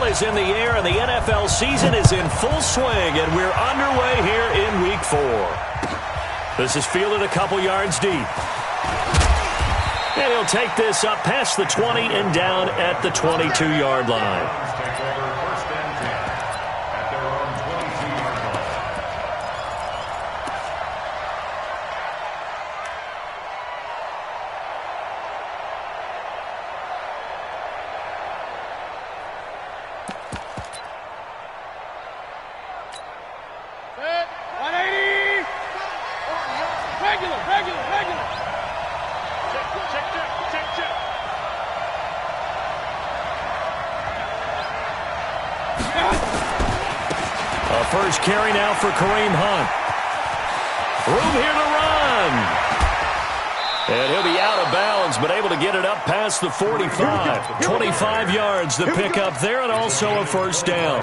ball is in the air, and the NFL season is in full swing, and we're underway here in Week 4. This is fielded a couple yards deep. And he'll take this up past the 20 and down at the 22-yard line. First carry now for Kareem Hunt. Room here to run. And he'll be out of bounds, but able to get it up past the 45. 25 yards to pick up there, and also a first down.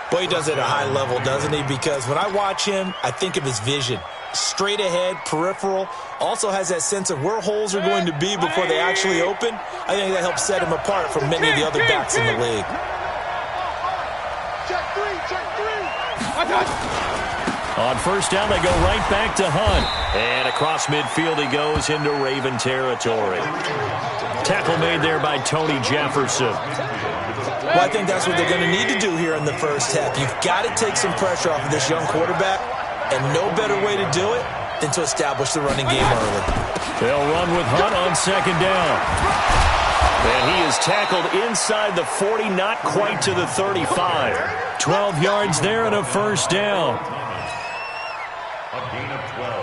Boy, he does it at a high level, doesn't he? Because when I watch him, I think of his vision. Straight ahead, peripheral. Also has that sense of where holes are going to be before they actually open. I think that helps set him apart from many of the other backs in the league. On first down, they go right back to Hunt. And across midfield he goes into Raven territory. Tackle made there by Tony Jefferson. Well, I think that's what they're going to need to do here in the first half. You've got to take some pressure off of this young quarterback, and no better way to do it than to establish the running game early. They'll run with Hunt on second down. And he is tackled inside the 40, not quite to the 35. 12 yards there and a first down.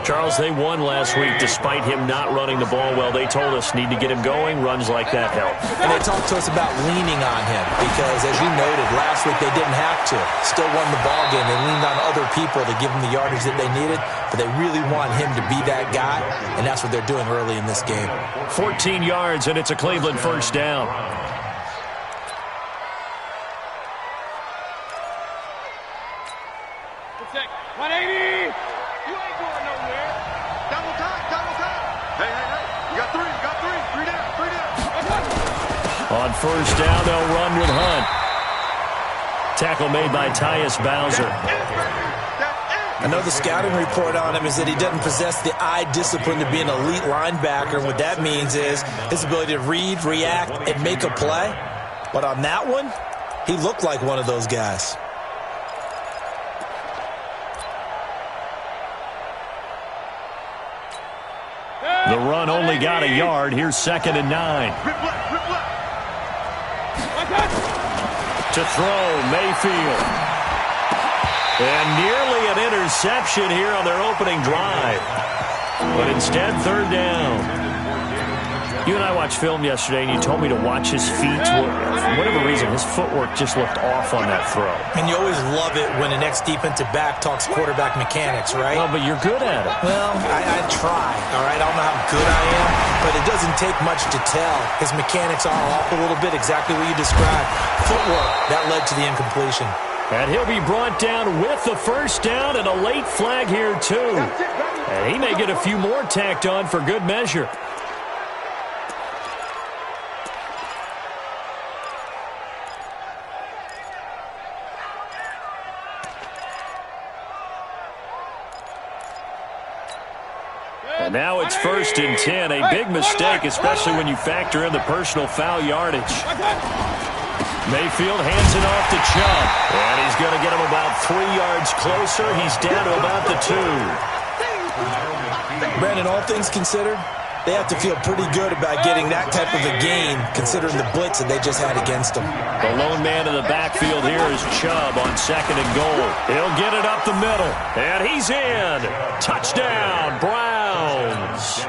Charles, they won last week despite him not running the ball well. They told us need to get him going. Runs like that help. And they talked to us about leaning on him because, as you noted, last week they didn't have to. Still won the ball game. They leaned on other people to give them the yardage that they needed, but they really want him to be that guy, and that's what they're doing early in this game. 14 yards, and it's a Cleveland first down. On first down, they'll run with Hunt. Tackle made by Tyus Bowser. I know the scouting report on him is that he doesn't possess the eye discipline to be an elite linebacker. What that means is his ability to read, react, and make a play. But on that one, he looked like one of those guys. The run only got a yard. Here's 2nd and 9. To throw, Mayfield. And nearly an interception here on their opening drive. But instead, 3rd down. You and I watched film yesterday, and you told me to watch his feet. For whatever reason, his footwork just looked off on that throw. And you always love it when the next defensive back talks quarterback mechanics, right? Well, but you're good at it. Well, I try, all right? I don't know how good I am, but it doesn't take much to tell. His mechanics are off a little bit, exactly what you described. Footwork, that led to the incompletion. And he'll be brought down with the first down and a late flag here, too. And he may get a few more tacked on for good measure. And now it's 1st and 10. A big mistake, especially when you factor in the personal foul yardage. Mayfield hands it off to Chubb. And he's going to get him about 3 yards closer. He's down to about the 2. Brandon, all things considered, they have to feel pretty good about getting that type of a gain, considering the blitz that they just had against them. The lone man in the backfield here is Chubb on 2nd and goal. He'll get it up the middle. And he's in. Touchdown, Browns.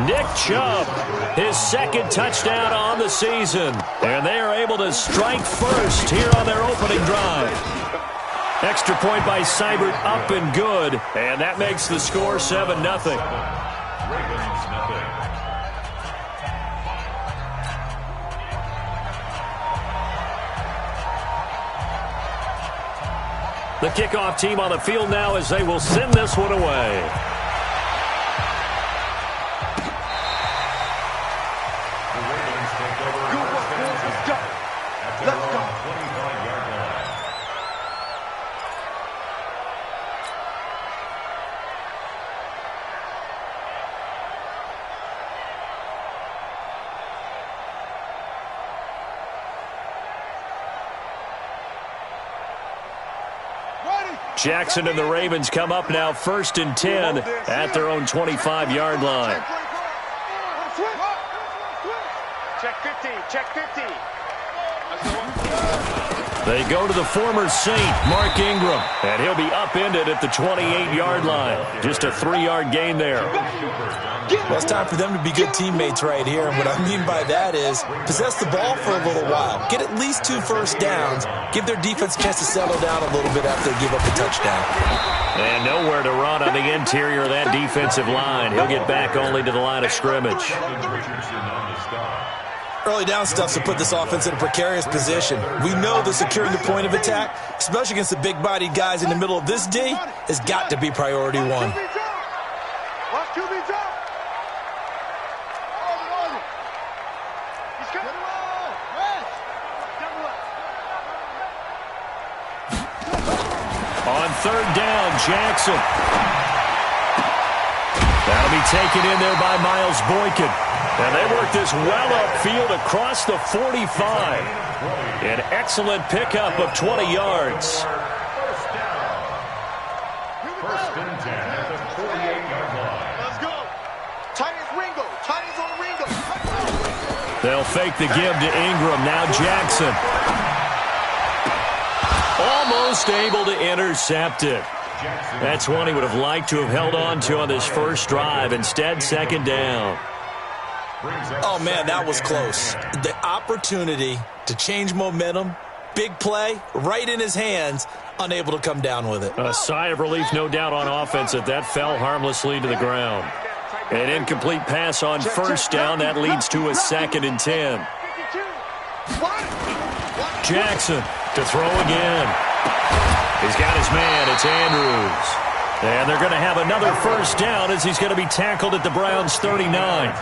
Nick Chubb, his 2nd touchdown on the season. And they are able to strike first here on their opening drive. Extra point by Seibert, up and good. And that makes the score 7-0. The kickoff team on the field now as they will send this one away. Jackson and the Ravens come up now 1st and 10 at their own 25-yard line. Check 50, check 50. They go to the former Saint, Mark Ingram, and he'll be upended at the 28-yard line. Just a 3-yard gain there. Well, it's time for them to be good teammates right here. And what I mean by that is possess the ball for a little while. Get at least 2 first downs. Give their defense a chance to settle down a little bit after they give up a touchdown. And nowhere to run on the interior of that defensive line. He'll get back only to the line of scrimmage. Early down stuff to put this offense in a precarious position. We know that securing the point of attack, especially against the big-bodied guys in the middle of this D, has got to be priority one. On 3rd down, Jackson. That'll be taken in there by Miles Boykin. And they work this well upfield across the 45. An excellent pickup of 20 yards. First and 10 at the 48-yard line. Let's go. Titans Ringo. Titans on Ringo. They'll fake the give to Ingram. Now Jackson. Almost able to intercept it. That's one he would have liked to have held on to on this first drive. Instead, 2nd down. Oh, man, that was close. The opportunity to change momentum, big play, right in his hands, unable to come down with it. A sigh of relief, no doubt, on offense that fell harmlessly to the ground. An incomplete pass on 1st down. That leads to a 2nd and 10. Jackson to throw again. He's got his man. It's Andrews. And they're going to have another 1st down as he's going to be tackled at the Browns' 39.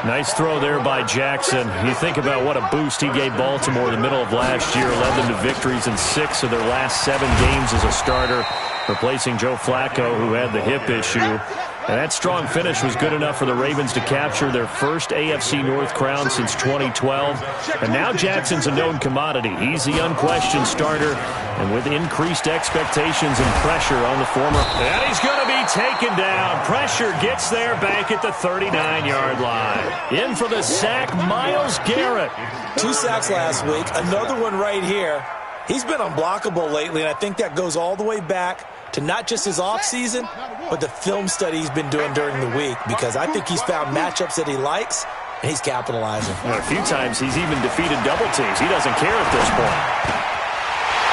Nice throw there by Jackson. You think about what a boost he gave Baltimore in the middle of last year. Led them to victories in 6 of their last 7 games as a starter, replacing Joe Flacco, who had the hip issue. And that strong finish was good enough for the Ravens to capture their first AFC North crown since 2012. And now Jackson's a known commodity. He's the unquestioned starter, and with increased expectations and pressure on the former. And he's going to be taken down. Pressure gets there back at the 39-yard line. In for the sack, Myles Garrett. 2 sacks last week, another one right here. He's been unblockable lately, and I think that goes all the way back to not just his offseason, but the film study he's been doing during the week, because I think he's found matchups that he likes, and he's capitalizing. And a few times he's even defeated double teams. He doesn't care at this point.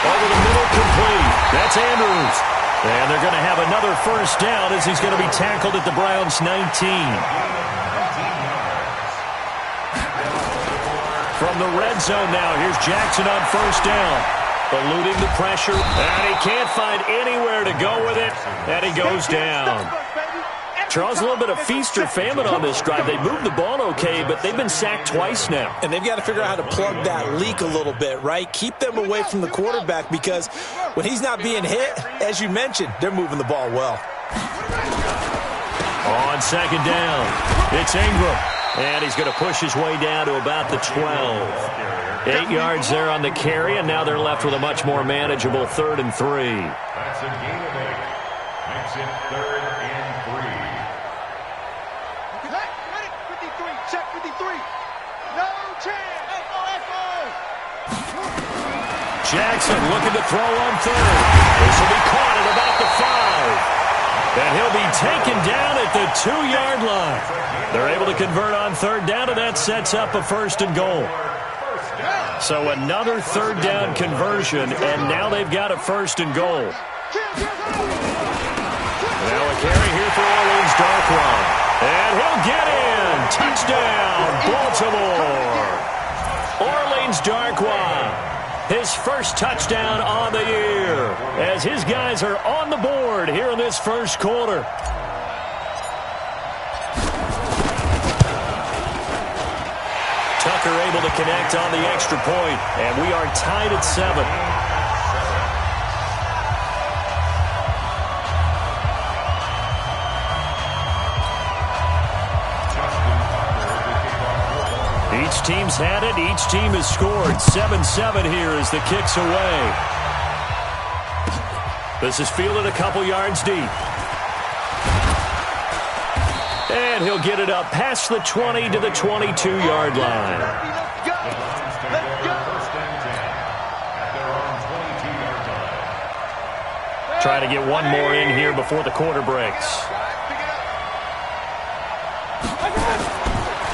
Over the middle, complete. That's Andrews. And they're going to have another 1st down as he's going to be tackled at the Browns' 19. From the red zone now, here's Jackson on 1st down. Eluding the pressure, and he can't find anywhere to go with it, and he goes down. Charles, a little bit of feast or famine on this drive. They moved the ball okay, but they've been sacked twice now. And they've got to figure out how to plug that leak a little bit, right? Keep them away from the quarterback, because when he's not being hit, as you mentioned, they're moving the ball well. On 2nd down, it's Ingram, and he's going to push his way down to about the 12. 8 yards there on the carry, and now they're left with a much more manageable 3rd and 3. That's a gain of 8. Makes it 3rd and 3. 53, check 53. No chance. Jackson looking to throw on 3rd. This will be caught at about the 5. And he'll be taken down at the 2-yard line. They're able to convert on 3rd down, and that sets up a 1st and goal. So another 3rd down conversion, and now they've got a 1st and goal. Now a carry here for Orleans Darkwan. And he'll get in. Touchdown, Baltimore. Orleans Darkwan, his first touchdown on the year, as his guys are on the board here in this first quarter. Tucker able to connect on the extra point, and we are tied at 7. Each team's had it. Each team has scored. 7-7 here as the kick's away. This is fielded a couple yards deep. And he'll get it up past the 20 to the 22-yard line. Let's go. Try to get one more in here before the quarter breaks.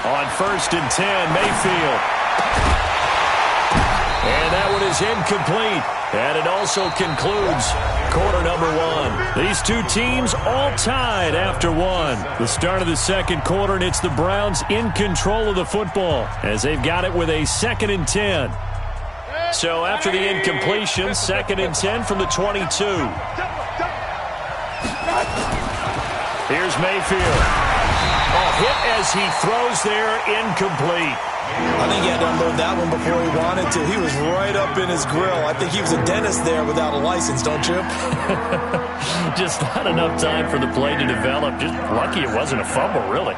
On 1st and 10, Mayfield. And that one is incomplete. And it also concludes quarter number 1. These two teams all tied after one. The start of the second quarter, and it's the Browns in control of the football as they've got it with a 2nd and 10. So after the incompletion, 2nd and 10 from the 22. Here's Mayfield. Hit as he throws there, incomplete. I think he had to unload that one before he wanted to. He was right up in his grill. I think he was a dentist there without a license, don't you? Just not enough time for the play to develop. Just lucky it wasn't a fumble, really.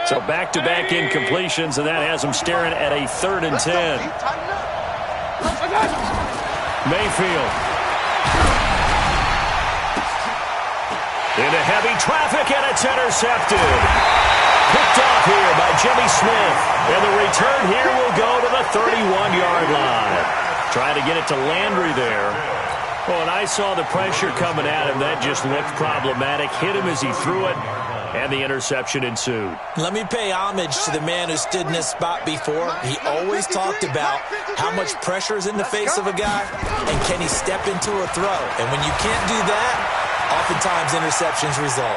So back-to-back incompletions, and that has them staring at a 3rd and 10. Mayfield. Into heavy traffic, and it's intercepted. Picked off here by Jimmy Smith. And the return here will go to the 31-yard line. Trying to get it to Landry there. Well, and I saw the pressure coming at him. That just looked problematic. Hit him as he threw it, and the interception ensued. Let me pay homage to the man who stood in this spot before. He always talked about how much pressure is in the face of a guy, and can he step into a throw. And when you can't do that, oftentimes interceptions result.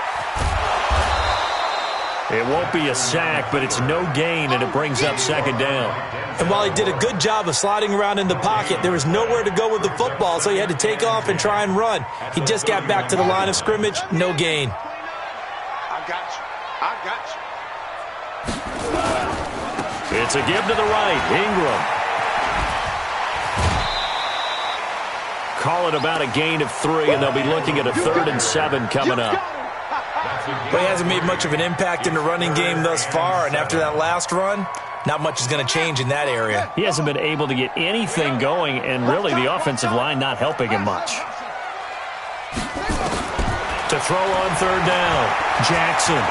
It won't be a sack, but it's no gain, and it brings up 2nd down. And while he did a good job of sliding around in the pocket, there was nowhere to go with the football, so he had to take off and try and run. He just got back to the line of scrimmage, no gain. I got you. It's a give to the right. Ingram. Call it about a gain of 3, and they'll be looking at a 3rd and 7 coming up. But he hasn't made much of an impact in the running game thus far, and after that last run, not much is going to change in that area. He hasn't been able to get anything going, and really the offensive line not helping him much. To throw on 3rd down, Jackson.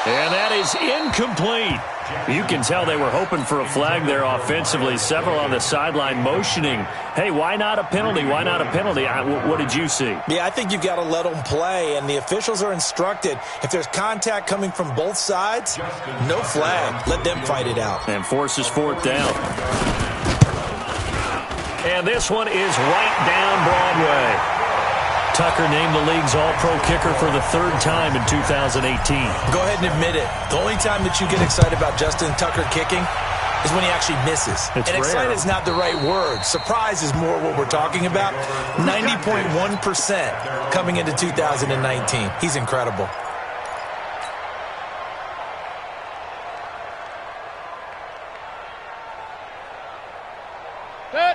And that is incomplete. You can tell they were hoping for a flag there offensively. Several on the sideline motioning. Hey, why not a penalty? Why not a penalty? What did you see? Yeah, I think you've got to let them play, and the officials are instructed. If there's contact coming from both sides, no flag. Let them fight it out. And forces 4th down. And this one is right down Broadway. Tucker named the league's all-pro kicker for the 3rd time in 2018. Go ahead and admit it. The only time that you get excited about Justin Tucker kicking is when he actually misses. It's and rare. Excited is not the right word. Surprise is more what we're talking about. 90.1% coming into 2019. He's incredible.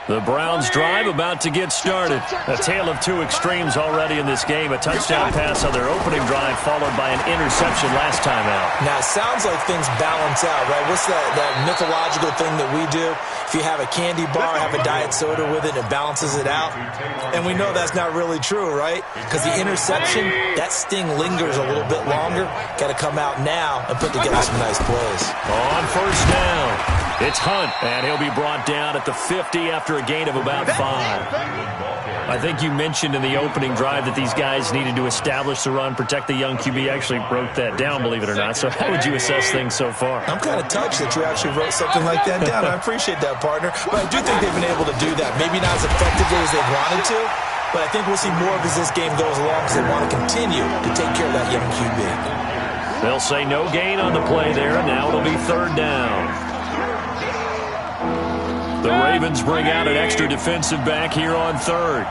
The Browns drive about to get started. A tale of two extremes already in this game. A touchdown pass on their opening drive followed by an interception last time out. Now, it sounds like things balance out, right? What's that mythological thing that we do? If you have a candy bar, have a diet soda with it, it balances it out. And we know that's not really true, right? Because the interception, that sting lingers a little bit longer. Got to come out now and put together some nice plays. On 1st down, it's Hunt, and he'll be brought down at the 50 after a gain of about 5. I think you mentioned in the opening drive that these guys needed to establish the run, protect the young QB. Actually wrote that down, believe it or not. So how would you assess things so far? I'm kind of touched that you actually wrote something like that down. I appreciate that, partner. But I do think they've been able to do that. Maybe not as effectively as they wanted to, but I think we'll see more of as this game goes along because they want to continue to take care of that young QB. They'll say no gain on the play there, and now it'll be 3rd down. The Ravens bring out an extra defensive back here on 3rd.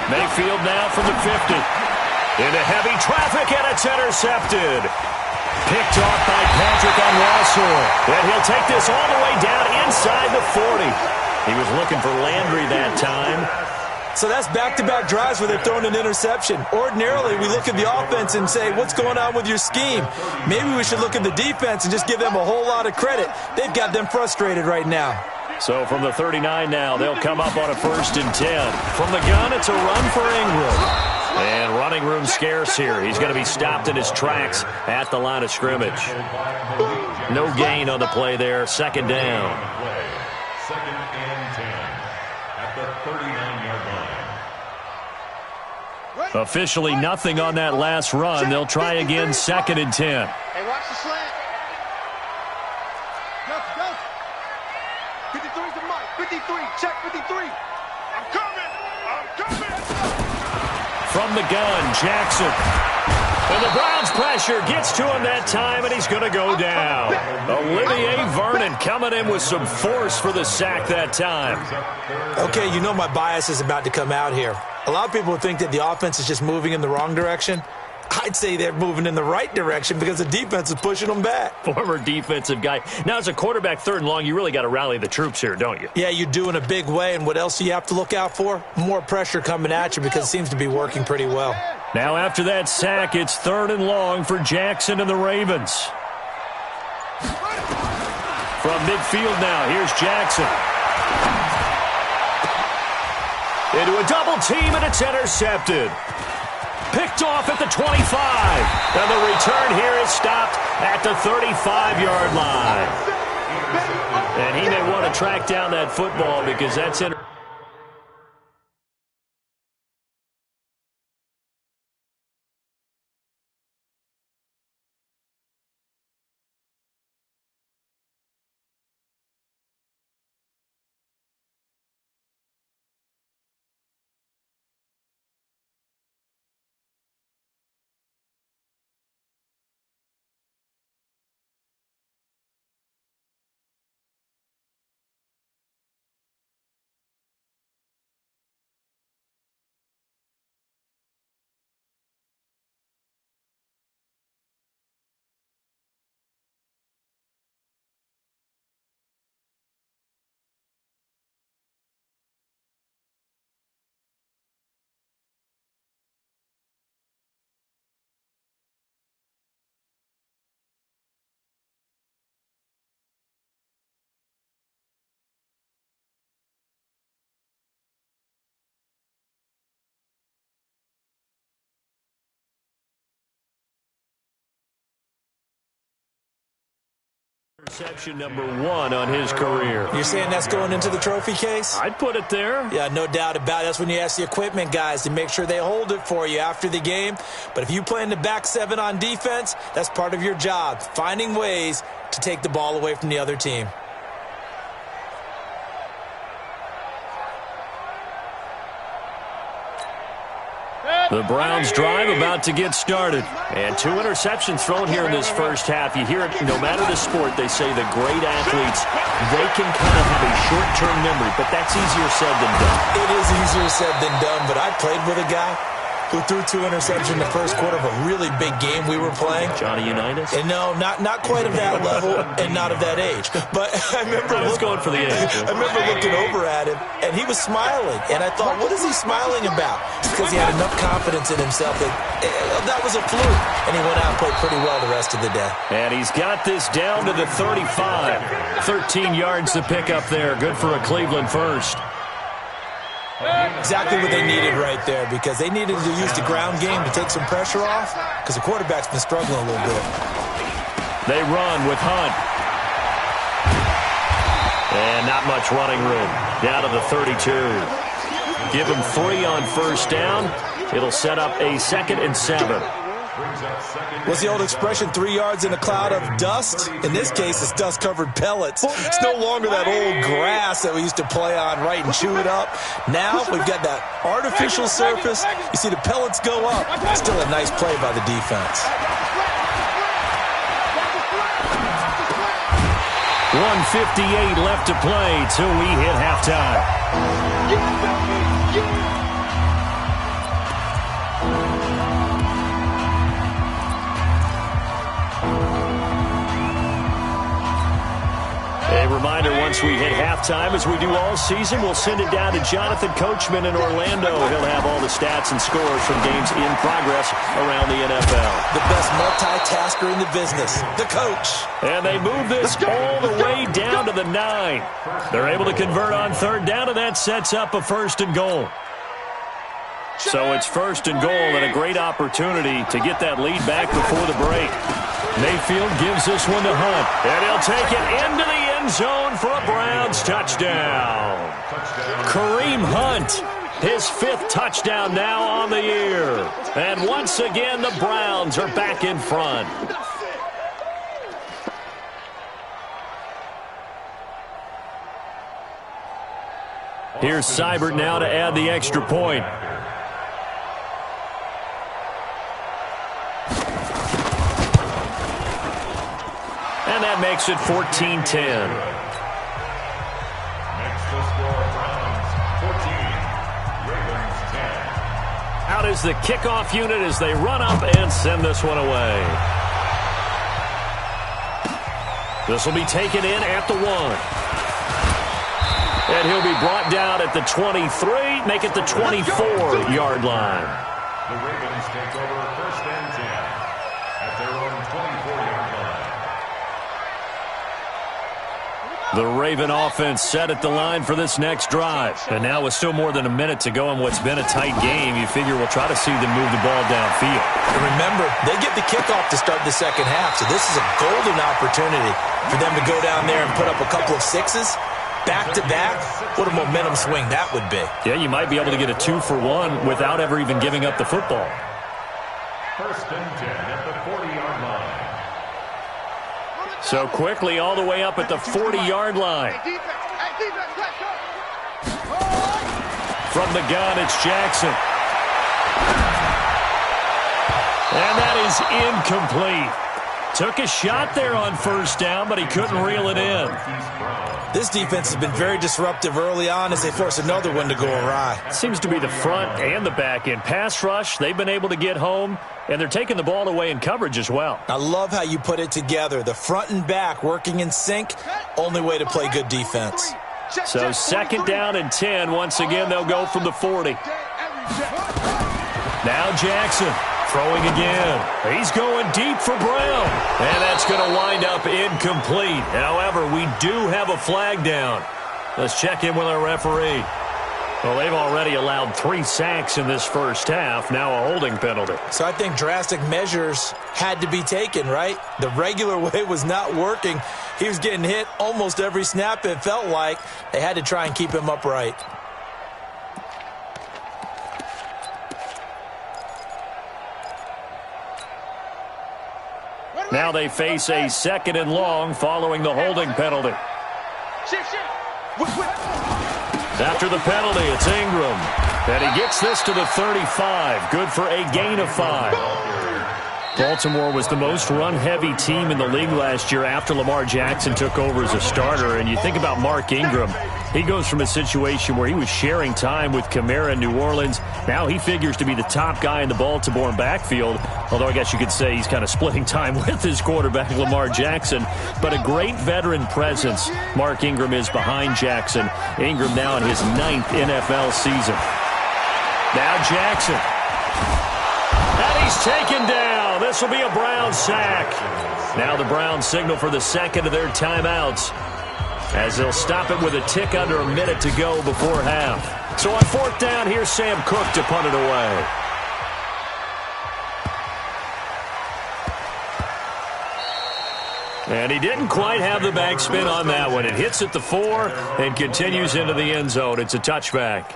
Mayfield now from the 50. Into heavy traffic, and it's intercepted. Picked off by Patrick on Russell. And he'll take this all the way down inside the 40. He was looking for Landry that time. So that's back-to-back drives where they've thrown an interception. Ordinarily, we look at the offense and say, what's going on with your scheme? Maybe we should look at the defense and just give them a whole lot of credit. They've got them frustrated right now. So from the 39 now, they'll come up on a 1st and 10. From the gun, it's a run for Ingram. And running room scarce here. He's going to be stopped in his tracks at the line of scrimmage. No gain on the play there. 2nd down. 2nd and 10 at the 39-yard line. Officially nothing on that last run. They'll try again 2nd and 10. Hey, watch the slant. Go. 53's the mic. 53. Check 53. I'm coming. From the gun, Jackson. And the Browns pressure gets to him that time, and he's going to go down. Olivier Vernon coming in with some force for the sack that time. Okay, you know my bias is about to come out here. A lot of people think that the offense is just moving in the wrong direction. I'd say they're moving in the right direction because the defense is pushing them back. Former defensive guy. Now, as a quarterback 3rd and long, you really got to rally the troops here, don't you? Yeah, you do in a big way, and what else do you have to look out for? More pressure coming at you because it seems to be working pretty well. Now, after that sack, it's 3rd and long for Jackson and the Ravens. From midfield now, here's Jackson. Into a double team, and it's intercepted. Picked off at the 25. And the return here is stopped at the 35-yard line. And he may want to track down that football because that's interception number 1 on his career. You're saying that's going into the trophy case? I'd put it there. Yeah, no doubt about it. That's when you ask the equipment guys to make sure they hold it for you after the game. But if you play in the back 7 on defense, that's part of your job, finding ways to take the ball away from the other team. The Browns drive about to get started. And 2 interceptions thrown here in this first half. You hear it, no matter the sport, they say the great athletes, they can kind of have a short-term memory, but that's easier said than done. It is easier said than done, but I played with a guy who threw 2 interceptions in the first quarter of a really big game we were playing. Johnny Unitas? And no, not quite of that level and not of that age. But I remember going for the age. I remember looking over at him, and he was smiling. And I thought, what is he smiling about? Because he had enough confidence in himself that was a fluke. And he went out and played pretty well the rest of the day. And he's got this down to the 35. 13 yards to pick up there. Good for a Cleveland first. Exactly what they needed right there, because they needed to use the ground game to take some pressure off, because the quarterback's been struggling a little bit. They run with Hunt. And not much running room. Down to the 32. Give him 3 on first down. It'll set up a 2nd and 7. What's the old expression, 3 yards in a cloud of dust? In this case, it's dust-covered pellets. It's no longer that old grass that we used to play on, right, and chew it up. Now we've got that artificial surface. You see the pellets go up. Still a nice play by the defense. 1:58 left to play till we hit halftime. A A reminder, once we hit halftime, as we do all season, we'll send it down to Jonathan Coachman in Orlando. He'll have all the stats and scores from games in progress around the NFL. The best multitasker in the business, the coach. And they move this all the way down to the 9. They're able to convert on third down, and that sets up a 1st and goal. So it's 1st and goal and a great opportunity to get that lead back before the break. Mayfield gives this one to Hunt, and he'll take it into the end zone for a Browns touchdown. Kareem Hunt, his 5th touchdown now on the year. And once again, the Browns are back in front. Here's Seibert now to add the extra point. And that makes it 14-10. Next to score, Browns 14, Ravens 10. Out is the kickoff unit as they run up and send this one away. This will be taken in at the 1. And he'll be brought down at the 23, make it the 24-yard line. The Ravens take over 1st and 10 at their own 24-yard line. The Raven offense set at the line for this next drive. And now with still more than a minute to go in what's been a tight game, you figure we'll try to see them move the ball downfield. And remember, they get the kickoff to start the second half, so this is a golden opportunity for them to go down there and put up a couple of 6s. Back-to-back, what a momentum swing that would be. Yeah, you might be able to get a 2-for-1 without ever even giving up the football. 1st and 10 at the 40-yard line. So quickly all the way up at the 40-yard line. From the gun, it's Jackson. And that is incomplete. Took a shot there on 1st down, but he couldn't reel it in. This defense has been very disruptive early on as they force another one to go awry. Seems to be the front and the back end. Pass rush, they've been able to get home, and they're taking the ball away in coverage as well. I love how you put it together. The front and back working in sync, only way to play good defense. So 2nd down and 10. Once again, they'll go from the 40. Now Jackson. Throwing again. He's going deep for Brown. And that's going to wind up incomplete. However, we do have a flag down. Let's check in with our referee. Well, they've already allowed 3 sacks in this first half. Now a holding penalty. So I think drastic measures had to be taken, right? The regular way was not working. He was getting hit almost every snap, it felt like. They had to try and keep him upright. Now they face a 2nd and long following the holding penalty. After the penalty, it's Ingram. And he gets this to the 35. Good for a gain of 5. Baltimore was the most run-heavy team in the league last year after Lamar Jackson took over as a starter. And you think about Mark Ingram. He goes from a situation where he was sharing time with Kamara in New Orleans. Now he figures to be the top guy in the Baltimore backfield. Although I guess you could say he's kind of splitting time with his quarterback, Lamar Jackson. But a great veteran presence. Mark Ingram is behind Jackson. Ingram now in his 9th NFL season. Now Jackson. And he's taken down. This will be a Browns sack. Now the Browns signal for the 2nd of their timeouts, as they'll stop it with a tick under a minute to go before half. So on 4th down, here's Sam Cook to punt it away. And he didn't quite have the backspin on that one. It hits at the 4 and continues into the end zone. It's a touchback.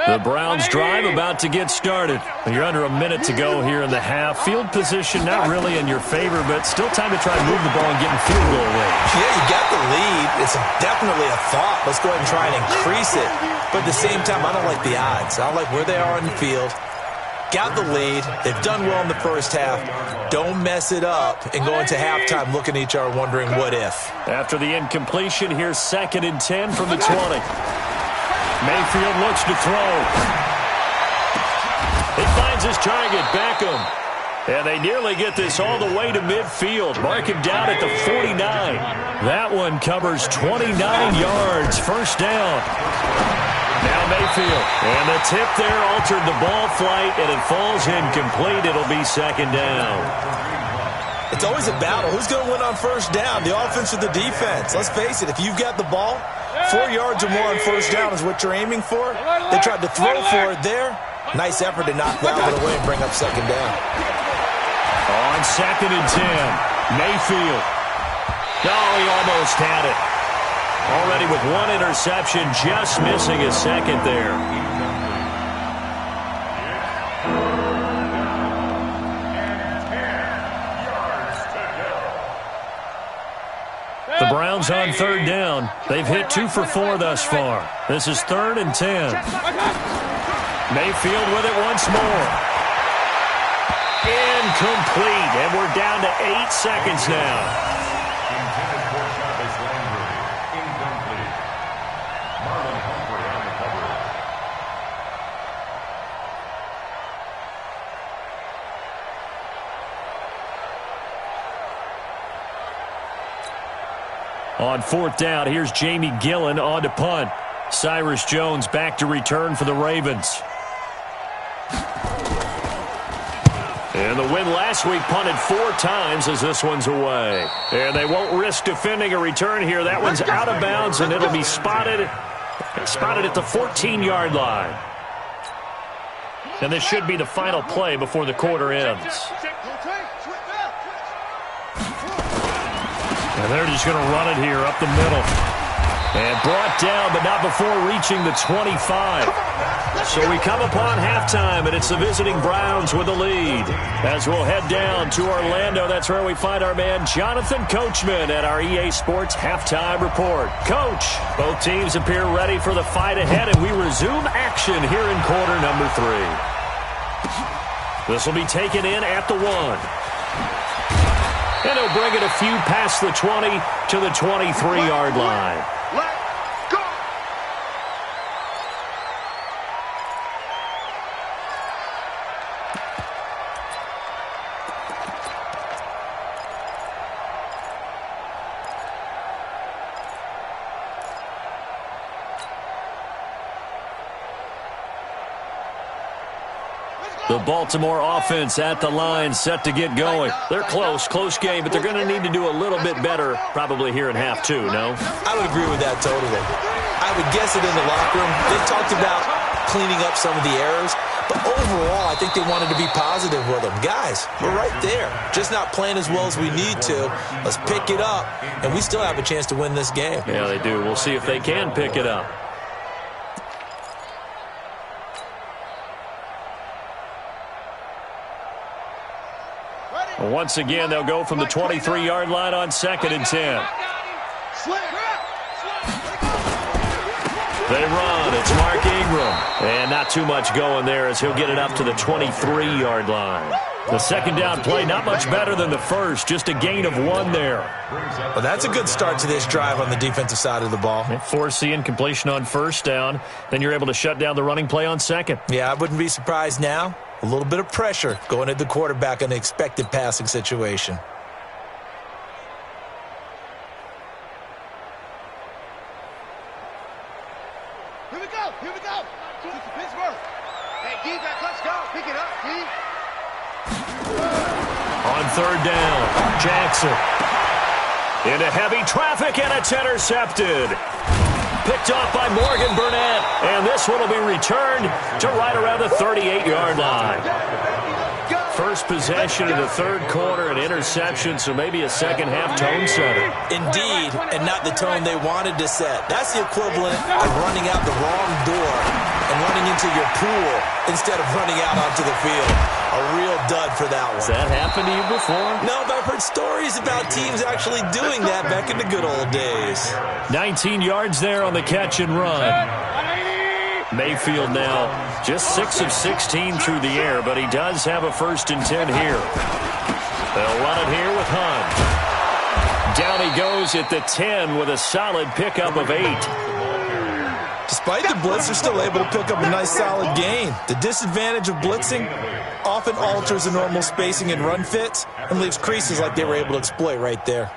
The Browns drive about to get started. You're under a minute to go here in the half. Field position not really in your favor, but still time to try to move the ball and get in field goal range. Yeah, you got the lead. It's definitely a thought. Let's go ahead and try and increase it. But at the same time, I don't like the odds. I don't like where they are on the field. got the lead. They've done well in the first half. Don't mess it up and go into halftime looking at each other wondering what if. After the incompletion, here's 2nd and 10 from the 20. Mayfield looks to throw. He finds his target, Beckham. And they nearly get this all the way to midfield. Mark him down at the 49. That one covers 29 yards. First down. Now Mayfield. And the tip there altered the ball flight, and it falls incomplete. It'll be 2nd down. It's always a battle. Who's going to win on first down, the offense or the defense? Let's face it, if you've got the ball, 4 yards or more on first down is what you're aiming for. They tried to throw for it there. Nice effort to knock that one away and bring up 2nd down. On 2nd and 10, Mayfield. No, he almost had it. Already with one interception, just missing a second there. The Browns on 3rd down. They've hit 2 for 4 thus far. This is 3rd and 10. Mayfield with it once more. Incomplete, and we're down to 8 seconds now. On 4th down, here's Jamie Gillen on to punt. Cyrus Jones back to return for the Ravens. And the win last week punted 4 times as this one's away. And they won't risk defending a return here. That one's out of bounds, and it'll be spotted at the 14-yard line. And this should be the final play before the quarter ends. And they're just going to run it here up the middle. And brought down, but not before reaching the 25. So we come upon halftime, and it's the visiting Browns with the lead. As we'll head down to Orlando, that's where we find our man Jonathan Coachman at our EA Sports Halftime Report. Coach, both teams appear ready for the fight ahead, and we resume action here in quarter number 3. This will be taken in at the 1. And he'll bring it a few past the 20 to the 23-yard line. Let's go! The Baltimore offense at the line, set to get going. They're close game, but they're going to need to do a little bit better probably here in half 2, no? I would agree with that totally. I would guess it in the locker room. They've talked about cleaning up some of the errors, but overall, I think they wanted to be positive with them. Guys, we're right there. Just not playing as well as we need to. Let's pick it up, and we still have a chance to win this game. Yeah, they do. We'll see if they can pick it up. Once again, they'll go from the 23-yard line on 2nd and 10. They run. It's Mark Ingram. And not too much going there as he'll get it up to the 23-yard line. The 2nd down play, not much better than the first. Just a gain of 1 there. Well, that's a good start to this drive on the defensive side of the ball. Force the incompletion on 1st down. Then you're able to shut down the running play on 2nd. Yeah, I wouldn't be surprised now. A little bit of pressure going at the quarterback in an expected passing situation. Here we go. This is Pittsburgh. Hey, defense, let's go. Pick it up, D. On 3rd down, Jackson. Into heavy traffic, and it's intercepted. Picked off by Morgan Burnett, and this one will be returned to right around the 38-yard line. First possession of the 3rd quarter, an interception, so maybe a second-half tone setter. Indeed, and not the tone they wanted to set. That's the equivalent of running out the wrong door and running into your pool instead of running out onto the field. A real dud for that one. Has that happened to you before? No, but I've heard stories about teams actually doing that back in the good old days. 19 yards there on the catch and run. Mayfield now just 6 of 16 through the air, but he does have a 1st and 10 here. They'll run it here with Hunt. Down he goes at the 10 with a solid pickup of 8. Despite the blitz, they're still able to pick up a nice solid gain. The disadvantage of blitzing often alters the normal spacing and run fits and leaves creases like they were able to exploit right there.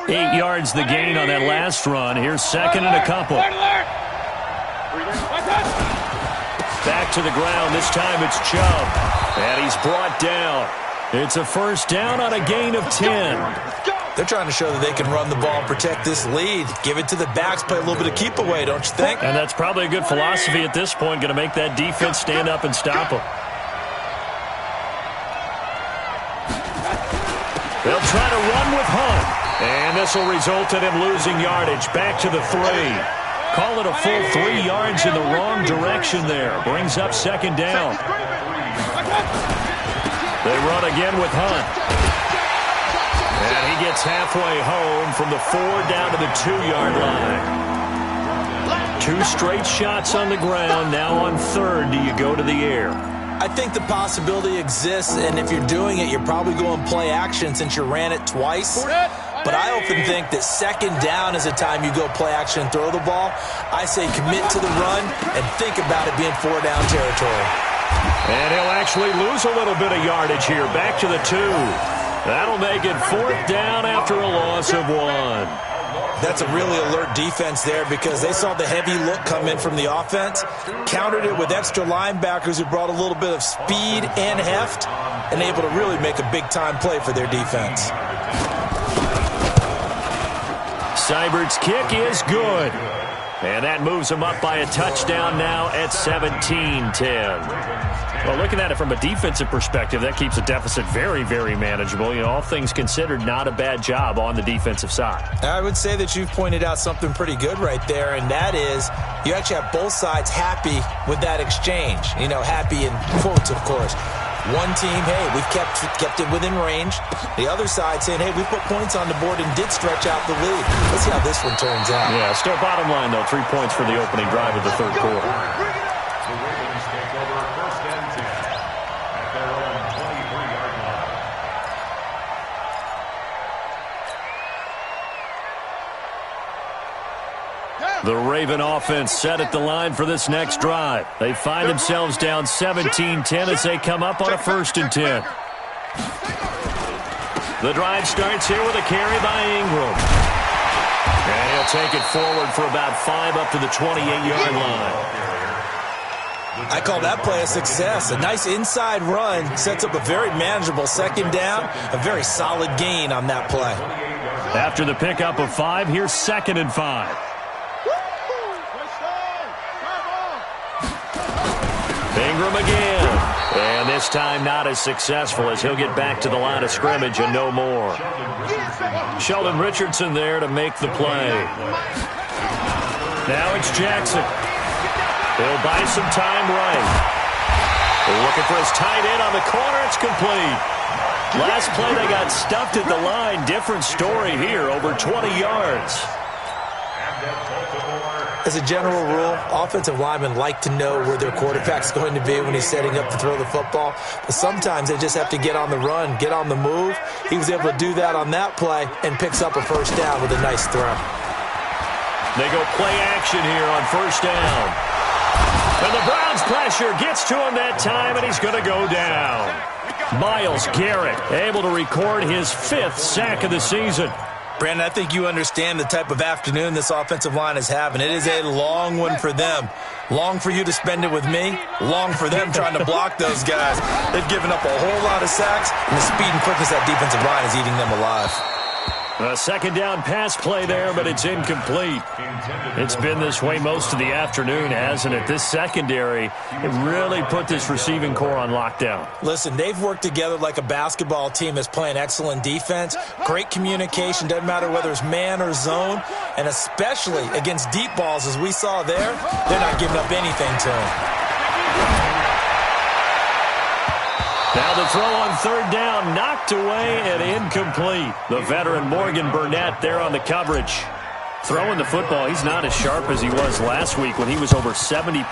8 yards the gain on that last run. Here's 2nd and a couple. Back to the ground. This time it's Chubb. And he's brought down. It's a 1st down on a gain of 10. They're trying to show that they can run the ball and protect this lead. Give it to the backs, play a little bit of keep away, don't you think? And that's probably a good philosophy at this point. Going to make that defense stand up and stop them. They'll try to run with Hunt. And this will result in him losing yardage. Back to the 3. Call it a full 3 yards in the wrong direction there. Brings up 2nd down. They run again with Hunt. And he gets halfway home from the 4 down to the 2-yard line. 2 straight shots on the ground. Now on 3rd, do you go to the air? I think the possibility exists, and if you're doing it, you're probably going play action since you ran it twice. But I often think that 2nd down is a time you go play action and throw the ball. I say commit to the run and think about it being 4-down territory. And he'll actually lose a little bit of yardage here. Back to the 2. That'll make it 4th down after a loss of 1. That's a really alert defense there because they saw the heavy look come in from the offense, countered it with extra linebackers who brought a little bit of speed and heft, and able to really make a big-time play for their defense. Seibert's kick is good. And that moves him up by a touchdown now at 17-10. Well, looking at it from a defensive perspective, that keeps the deficit very, very manageable. You know, all things considered, not a bad job on the defensive side. I would say that you've pointed out something pretty good right there, and that is you actually have both sides happy with that exchange. You know, happy in quotes, of course. One team, hey, we've kept it within range. The other side saying, hey, we put points on the board and did stretch out the lead. Let's see how this one turns out. Yeah, still bottom line, though, 3 points for the opening drive of the 3rd quarter. The Ravens take over 1st and 10 at their own 23-yard line. The Raven offense set at the line for this next drive. They find themselves down 17-10 as they come up on a 1st and 10. The drive starts here with a carry by Ingram. And he'll take it forward for about 5 up to the 28-yard line. I call that play a success. A nice inside run sets up a very manageable 2nd down, a very solid gain on that play. After the pickup of 5, here's 2nd and 5. Ingram again. And this time not as successful as he'll get back to the line of scrimmage and no more. Sheldon Richardson there to make the play. Now it's Jackson. He'll buy some time right. Looking for his tight end on the corner. It's complete. Last play they got stuffed at the line. Different story here. Over 20 yards. As a general rule, offensive linemen like to know where their quarterback's going to be when he's setting up to throw the football. But sometimes they just have to get on the run, get on the move. He was able to do that on that play and picks up a 1st down with a nice throw. They go play action here on 1st down. And the Browns pressure gets to him that time, and he's going to go down. Myles Garrett able to record his 5th sack of the season. Brandon, I think you understand the type of afternoon this offensive line is having. It is a long one for them. Long for you to spend it with me. Long for them trying to block those guys. They've given up a whole lot of sacks, and the speed and quickness of that defensive line is eating them alive. A 2nd down pass play there, but it's incomplete. It's been this way most of the afternoon, hasn't it? This secondary really put this receiving core on lockdown. Listen, they've worked together like a basketball team that's playing excellent defense. Great communication, doesn't matter whether it's man or zone, and especially against deep balls as we saw there, they're not giving up anything to them. Now the throw on 3rd down, knocked away and incomplete. The veteran Morgan Burnett there on the coverage. Throwing the football, he's not as sharp as he was last week when he was over 70%.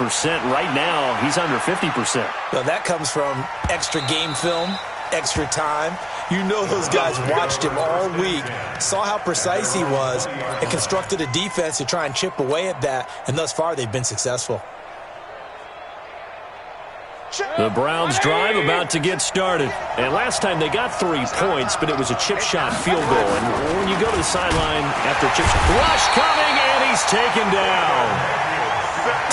Right now, he's under 50%. Well, that comes from extra game film, extra time. You know those guys watched him all week, saw how precise he was, and constructed a defense to try and chip away at that, and thus far they've been successful. The Browns drive about to get started. And last time they got 3 points, but it was a chip shot field goal. And when you go to the sideline after chip shot, rush coming, and he's taken down.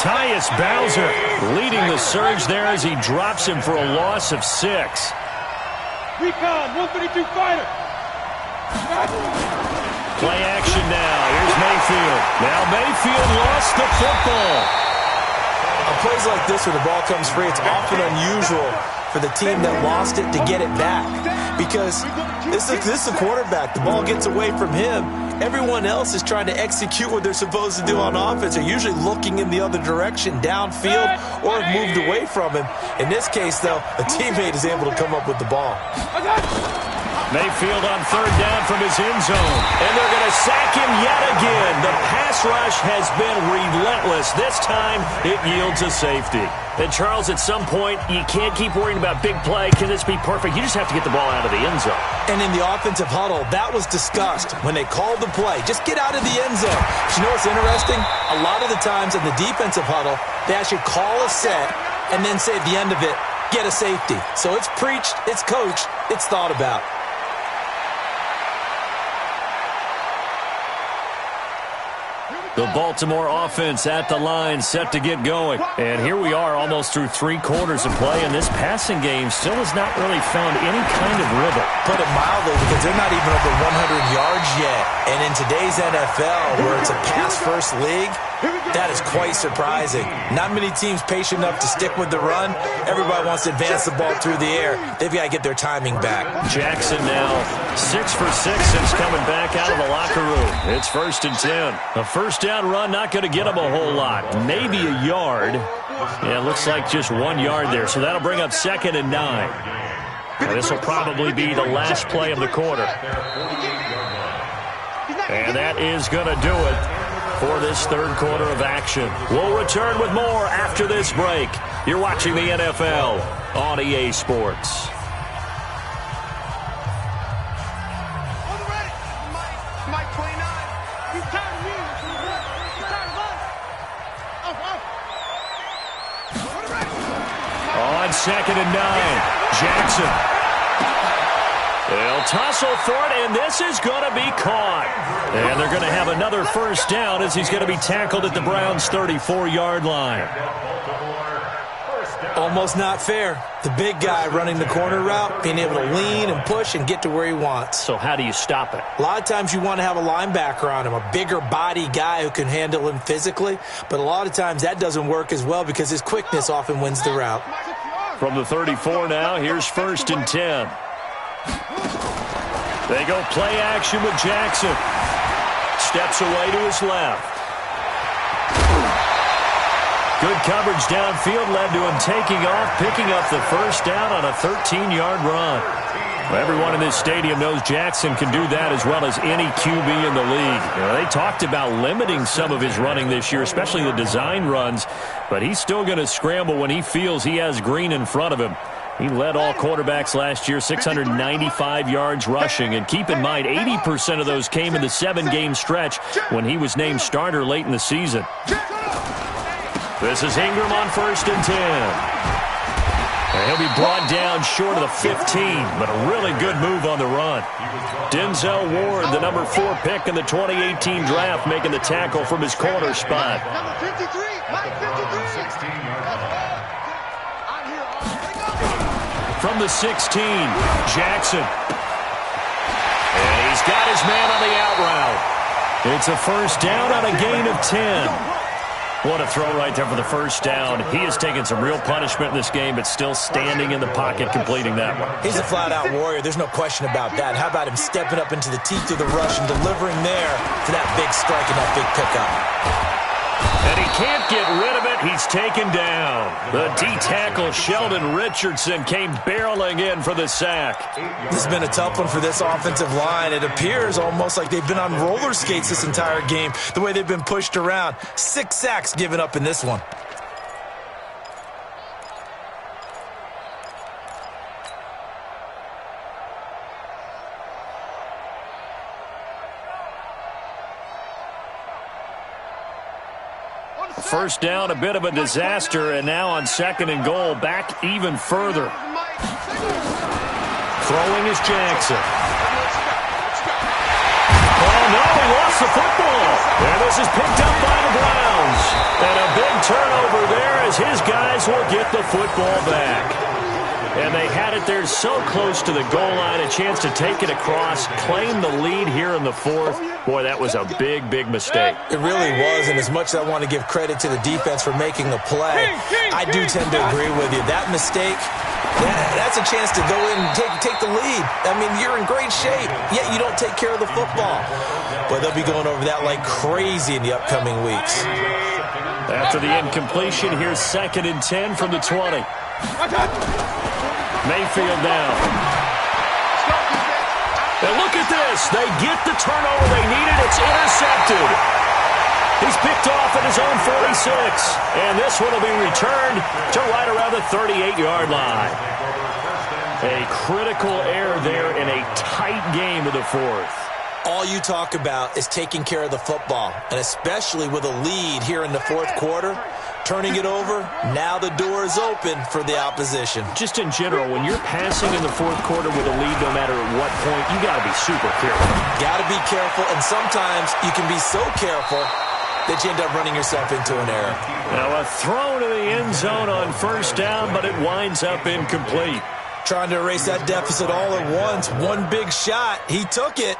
Tyus Bowser leading the surge there as he drops him for a loss of 6. Recon, 132 fighter. Play action now. Here's Mayfield. Now Mayfield lost the football. On plays like this where the ball comes free, it's often unusual for the team that lost it to get it back. Because this is the quarterback. The ball gets away from him. Everyone else is trying to execute what they're supposed to do on offense. They're usually looking in the other direction, downfield, or have moved away from him. In this case, though, a teammate is able to come up with the ball. Mayfield on 3rd down from his end zone. And they're going to sack him yet again. The pass rush has been relentless. This time, it yields a safety. And, Charles, at some point, you can't keep worrying about big play. Can this be perfect? You just have to get the ball out of the end zone. And in the offensive huddle, that was discussed when they called the play. Just get out of the end zone. But you know what's interesting? A lot of the times in the defensive huddle, they actually call a set and then say at the end of it, get a safety. So it's preached, it's coached, it's thought about. The Baltimore offense at the line, set to get going. And here we are almost through 3 quarters of play, and this passing game still has not really found any kind of rhythm. Put it mildly, because they're not even over 100 yards yet. And in today's NFL, where it's a pass-first league, that is quite surprising. Not many teams patient enough to stick with the run. Everybody wants to advance the ball through the air. They've got to get their timing back. Jackson now 6 for 6 since coming back out of the locker room. It's 1st and 10. A first down run, not going to get him a whole lot. Maybe a yard. Yeah, it looks like just 1 yard there. So that'll bring up 2nd and 9. And this will probably be the last play of the quarter. And that is going to do it for this 3rd quarter of action. We'll return with more after this break. You're watching the NFL on EA Sports. Mike 29. He's tired of me. He's tired of us. On 2nd and 9, Jackson. They'll tussle for it, and this is going to be caught. And they're going to have another first down as he's going to be tackled at the Browns' 34-yard line. Almost not fair. The big guy running the corner route, being able to lean and push and get to where he wants. So how do you stop it? A lot of times you want to have a linebacker on him, a bigger body guy who can handle him physically. But a lot of times that doesn't work as well because his quickness often wins the route. From the 34 now, here's 1st and 10. They go play action with Jackson. Steps away to his left. Good coverage downfield led to him taking off, picking up the first down on a 13-yard run. Well, everyone in this stadium knows Jackson can do that as well as any QB in the league. You know, they talked about limiting some of his running this year, especially the design runs, but he's still going to scramble when he feels he has green in front of him. He led all quarterbacks last year, 695 yards rushing. And keep in mind, 80% of those came in the 7-game stretch when he was named starter late in the season. This is Ingram on 1st and 10. And he'll be brought down short of the 15, but a really good move on the run. Denzel Ward, the number 4 pick in the 2018 draft, making the tackle from his corner spot. Number 53, Mike 53. From the 16, Jackson. And he's got his man on the out route. It's a first down on a gain of 10. What a throw right there for the first down. He has taken some real punishment in this game, but still standing in the pocket, completing that one. He's a flat-out warrior. There's no question about that. How about him stepping up into the teeth of the rush and delivering there for that big strike and that big pickup? And he can't get rid of it. He's taken down. The D-tackle Sheldon Richardson came barreling in for the sack. This has been a tough one for this offensive line. It appears almost like they've been on roller skates this entire game, the way they've been pushed around. 6 sacks given up in this one. First down, a bit of a disaster, and now on 2nd and goal, back even further. Throwing is Jackson. Oh, no, he lost the football. And this is picked up by the Browns. And a big turnover there as his guys will get the football back. And they had it there so close to the goal line, a chance to take it across, claim the lead here in the 4th. Boy, that was a big, big mistake. It really was, and as much as I want to give credit to the defense for making the play, I do tend to agree with you. That mistake, that's a chance to go in and take the lead. I mean, you're in great shape, yet you don't take care of the football. But they'll be going over that like crazy in the upcoming weeks. After the incompletion, here's 2nd and 10 from the 20. Mayfield down. And look at this. They get the turnover they needed. It's intercepted. He's picked off at his own 46. And this one will be returned to right around the 38-yard line. A critical error there in a tight game of the 4th. All you talk about is taking care of the football, and especially with a lead here in the 4th quarter. Turning it over, now the door is open for the opposition. Just in general, when you're passing in the 4th quarter with a lead, no matter at what point, you got to be super careful. Got to be careful, and sometimes you can be so careful that you end up running yourself into an error. Now a throw to the end zone on 1st down, but it winds up incomplete. Trying to erase that deficit all at once. One big shot. He took it.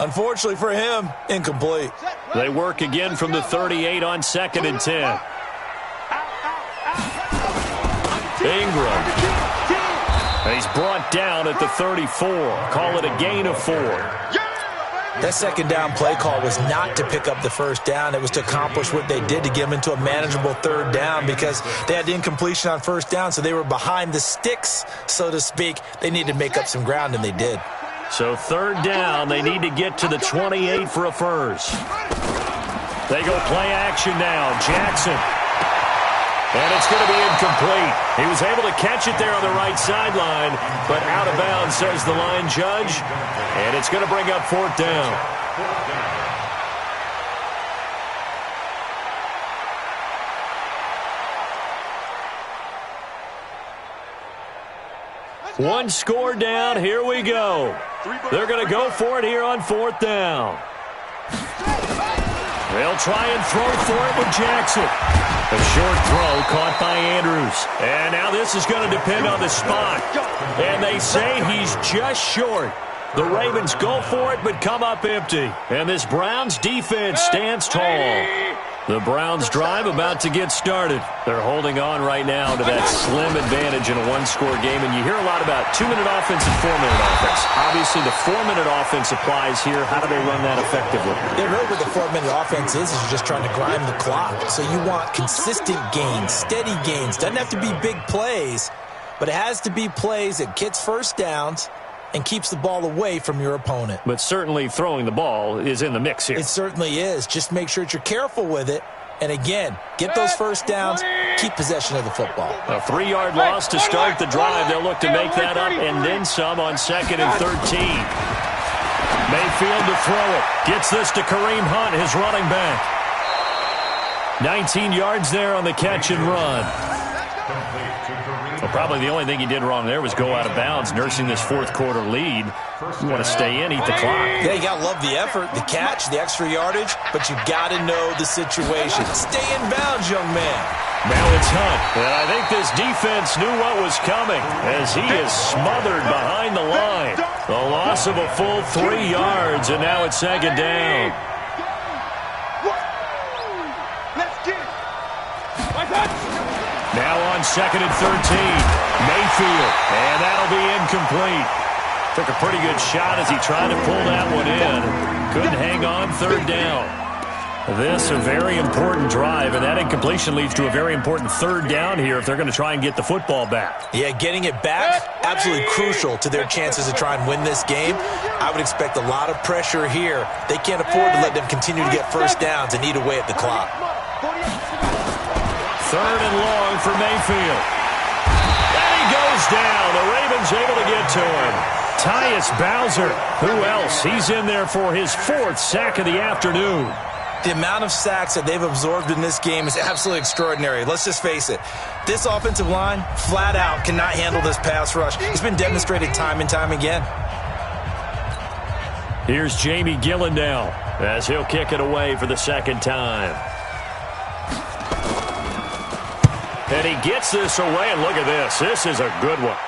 Unfortunately for him, incomplete. They work again from the 38 on 2nd and 10. Ingram. And he's brought down at the 34. Call it a gain of 4. That 2nd down play call was not to pick up the 1st down. It was to accomplish what they did to get them into a manageable 3rd down because they had the incompletion on 1st down, so they were behind the sticks, so to speak. They needed to make up some ground, and they did. So 3rd down, they need to get to the 28 for a first. They go play action now. Jackson. And it's going to be incomplete. He was able to catch it there on the right sideline, but out of bounds, says the line judge. And it's going to bring up 4th down. One score down. Here we go. They're going to go for it here on 4th down. They'll try and throw for it with Jackson. A short throw caught by Andrews. And now this is going to depend on the spot. And they say he's just short. The Ravens go for it but come up empty. And this Browns defense stands tall. The Browns drive about to get started. They're holding on right now to that slim advantage in a one-score game. And you hear a lot about 2-minute offense and 4-minute offense. Obviously, the 4-minute offense applies here. How do they run that effectively? Yeah, really what the 4-minute offense is you're just trying to grind the clock. So you want consistent gains, steady gains. Doesn't have to be big plays, but it has to be plays that gets first downs and keeps the ball away from your opponent. But certainly throwing the ball is in the mix here. It certainly is. Just make sure that you're careful with it. And again, get those first downs, keep possession of the football. A 3-yard loss to start the drive. They'll look to make that up and then some on 2nd and 13. Mayfield to throw it. Gets this to Kareem Hunt, his running back. 19 yards there on the catch and run. Well, probably the only thing he did wrong there was go out of bounds, nursing this 4th quarter lead. You want to stay in, eat the clock. Yeah, you got to love the effort, the catch, the extra yardage, but you got to know the situation. Stay in bounds, young man. Now it's Hunt. And I think this defense knew what was coming as he is smothered behind the line. The loss of a full 3 yards, and now it's 2nd down. Now on 2nd and 13, Mayfield, and that'll be incomplete. Took a pretty good shot as he tried to pull that one in. Couldn't hang on 3rd down. This a very important drive, and that incompletion leads to a very important third down here if they're going to try and get the football back. Yeah, getting it back, absolutely crucial to their chances to try and win this game. I would expect a lot of pressure here. They can't afford to let them continue to get first downs and eat away at the clock. Third and long for Mayfield. And he goes down. The Ravens able to get to him. Tyus Bowser. Who else? He's in there for his 4th sack of the afternoon. The amount of sacks that they've absorbed in this game is absolutely extraordinary. Let's just face it. This offensive line, flat out, cannot handle this pass rush. It's been demonstrated time and time again. Here's Jamie Gillen now as he'll kick it away for the second time. And he gets this away, and look at this. This is a good one.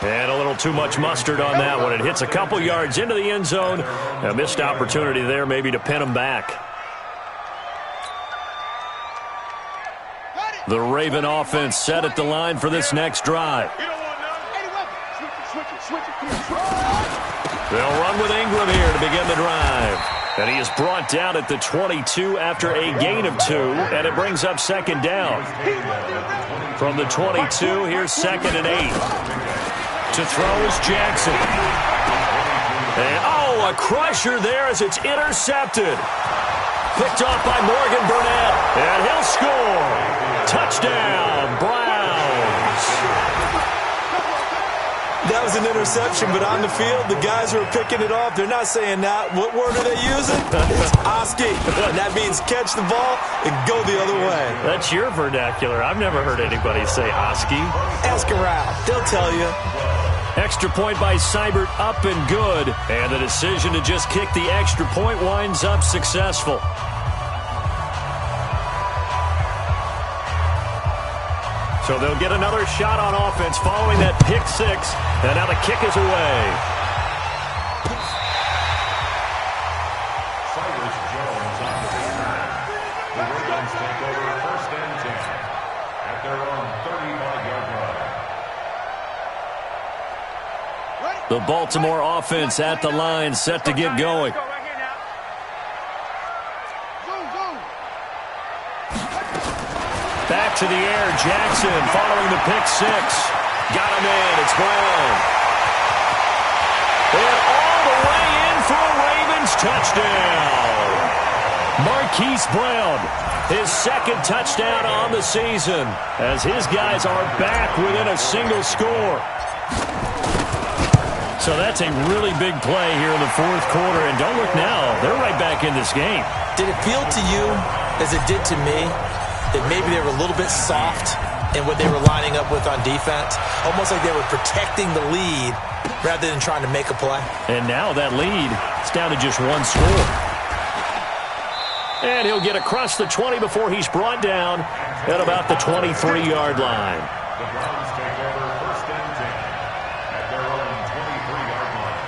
And a little too much mustard on that one. It hits a couple yards into the end zone. A missed opportunity there maybe to pin him back. The Raven offense set at the line for this next drive. They'll run with Ingram here to begin the drive. And he is brought down at the 22 after a gain of 2, and it brings up second down. From the 22, here's 2nd and 8. To throw is Jackson. And, a crusher there as it's intercepted. Picked off by Morgan Burnett, and he'll score. Touchdown, Browns. That was an interception, but on the field, the guys who are picking it off, they're not saying that. What word are they using? It's Oski. And that means catch the ball and go the other way. That's your vernacular. I've never heard anybody say Oski. Ask around. They'll tell you. Extra point by Seibert, up and good. And the decision to just kick the extra point winds up successful. So they'll get another shot on offense following that pick 6. And now the kick is away. Cyrus Jones on the baseline. The Ravens take over 1st and 10 at their own 35-yard line. The Baltimore offense at the line, set to get going. Back to the air, Jackson following the pick 6. Got him in, it's Brown. And all the way in for a Ravens touchdown. Marquise Brown, his 2nd touchdown on the season, as his guys are back within a single score. So that's a really big play here in the 4th quarter, and don't look now, they're right back in this game. Did it feel to you, as it did to me, that maybe they were a little bit soft in what they were lining up with on defense? Almost like they were protecting the lead rather than trying to make a play. And now that lead is down to just 1 score. And he'll get across the 20 before he's brought down at about the 23-yard line. The Browns take over 1st and 10 at their own 23-yard line.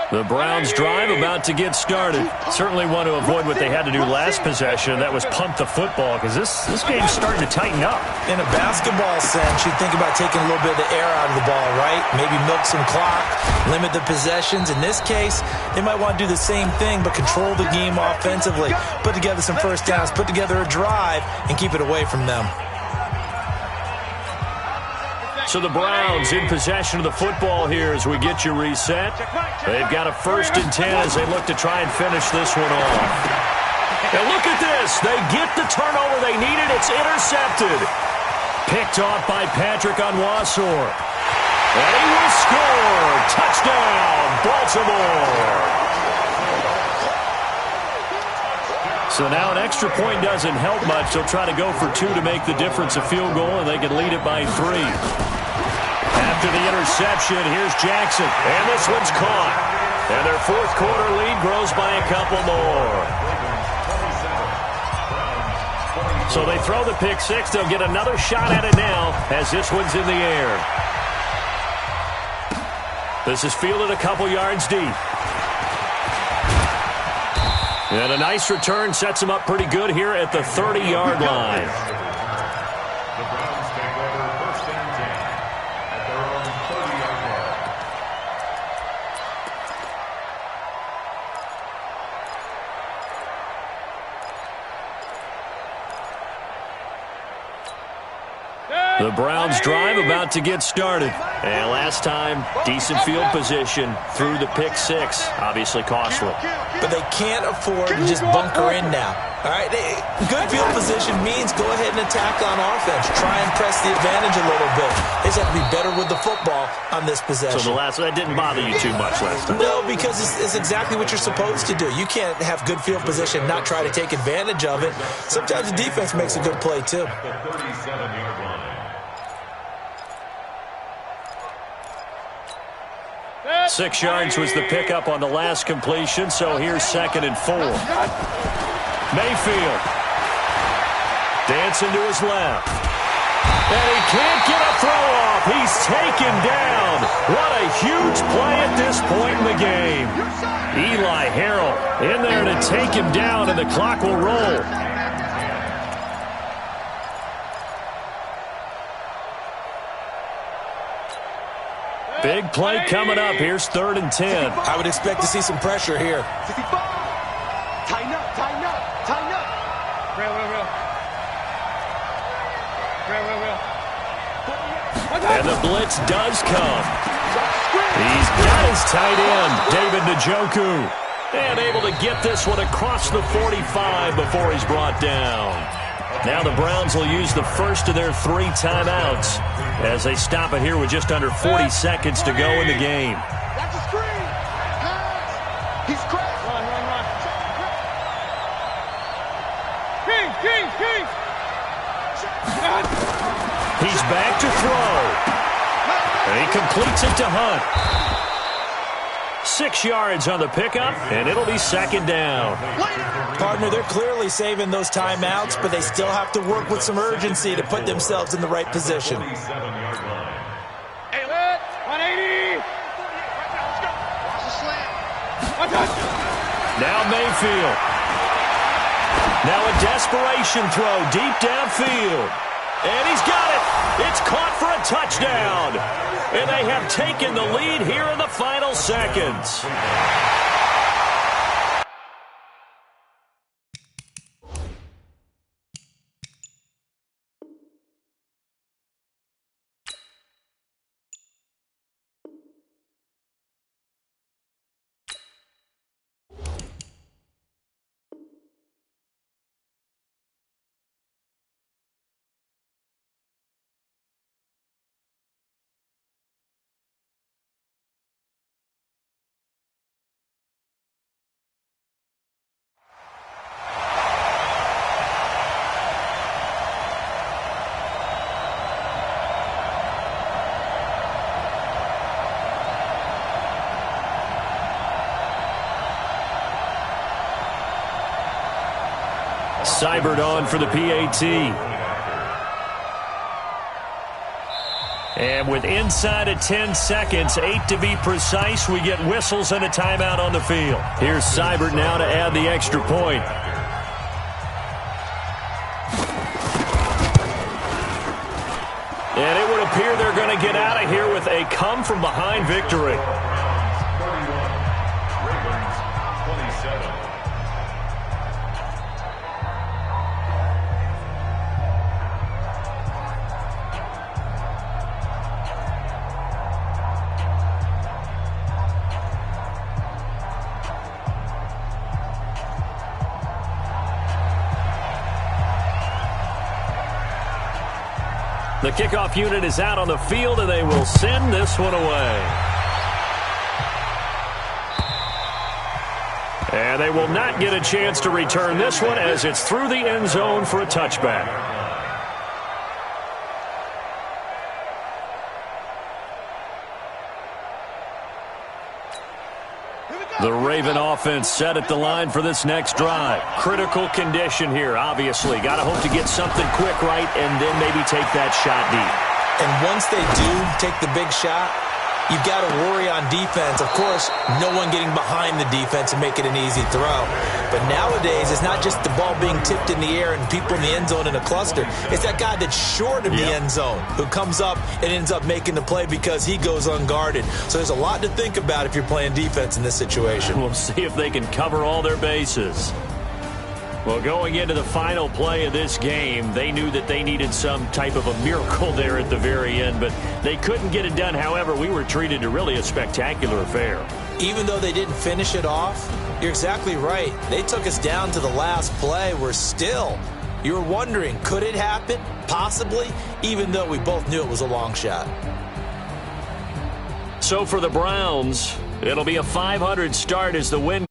The Browns drive about to get started. Certainly want to avoid what they had to do last possession. That was punt the football, because this game's starting to tighten up. In a basketball sense, you think about taking a little bit of the air out of the ball, right? Maybe milk some clock, limit the possessions. In this case, they might want to do the same thing, but control the game offensively. Put together some first downs, put together a drive, and keep it away from them. So the Browns in possession of the football here as we get you reset. They've got a 1st and 10 as they look to try and finish this one off. And look at this. They get the turnover they needed. It's intercepted. Picked off by Patrick Onwuasor. And he will score. Touchdown, Baltimore. So now an extra point doesn't help much. They'll try to go for 2 to make the difference a field goal, and they can lead it by 3. After the interception, here's Jackson, and this one's caught. And their 4th quarter lead grows by a couple more. So they throw the pick 6. They'll get another shot at it now as this one's in the air. This is fielded a couple yards deep. And a nice return sets him up pretty good here at the 30-yard line. The Browns take over 1st and 10 at their own 30-yard line. The Browns drive about to get started. And last time, decent field position through the pick six. Obviously costly. But they can't afford to just bunker in now. All right, good field position means go ahead and attack on offense. Try and press the advantage a little bit. They just have to be better with the football on this possession. So that didn't bother you too much last time? No, because it's exactly what you're supposed to do. You can't have good field position and not try to take advantage of it. Sometimes the defense makes a good play, too. 37-yard line. 6 yards was the pickup on the last completion, so here's 2nd and 4. Mayfield dancing to his left. And he can't get a throw off. He's taken down. What a huge play at this point in the game. Eli Harrell in there to take him down, and the clock will roll. Big play coming up. Here's 3rd and 10. I would expect to see some pressure here. 65. Tighten up, tighten up, tighten up. Real. And the blitz does come. He's got his tight end, David Njoku. And able to get this one across the 45 before he's brought down. Now the Browns will use the first of their 3 timeouts as they stop it here with just under 40 seconds to go in the game. That's a screen. He's cracked. Run. King. He's back to throw. And he completes it to Hunt. 6 yards on the pickup, and it'll be 2nd down. Partner, they're clearly saving those timeouts, but they still have to work with some urgency to put themselves in the right position. 37-yard line. 180. Watch the slant. Now Mayfield. Now a desperation throw deep downfield. And he's got it. It's caught for a touchdown. And they have taken the lead here in the final seconds. Seibert on for the PAT. And with inside of 10 seconds, 8 to be precise, we get whistles and a timeout on the field. Here's Seibert now to add the extra point. And it would appear they're going to get out of here with a come-from-behind victory. 31. Ravens 27. The kickoff unit is out on the field, and they will send this one away. And they will not get a chance to return this one as it's through the end zone for a touchback. The Raven offense set at the line for this next drive. Critical condition here, obviously. Got to hope to get something quick right and then maybe take that shot deep. And once they do take the big shot, you've got to worry on defense. Of course, no one getting behind the defense and make it an easy throw. But nowadays, it's not just the ball being tipped in the air and people in the end zone in a cluster. It's that guy that's short of the end zone who comes up and ends up making the play because he goes unguarded. So there's a lot to think about if you're playing defense in this situation. We'll see if they can cover all their bases. Well, going into the final play of this game, they knew that they needed some type of a miracle there at the very end, but they couldn't get it done. However, we were treated to really a spectacular affair. Even though they didn't finish it off, you're exactly right. They took us down to the last play. We're still, you're wondering, could it happen? Possibly, even though we both knew it was a long shot. So for the Browns, it'll be a 500 start as the win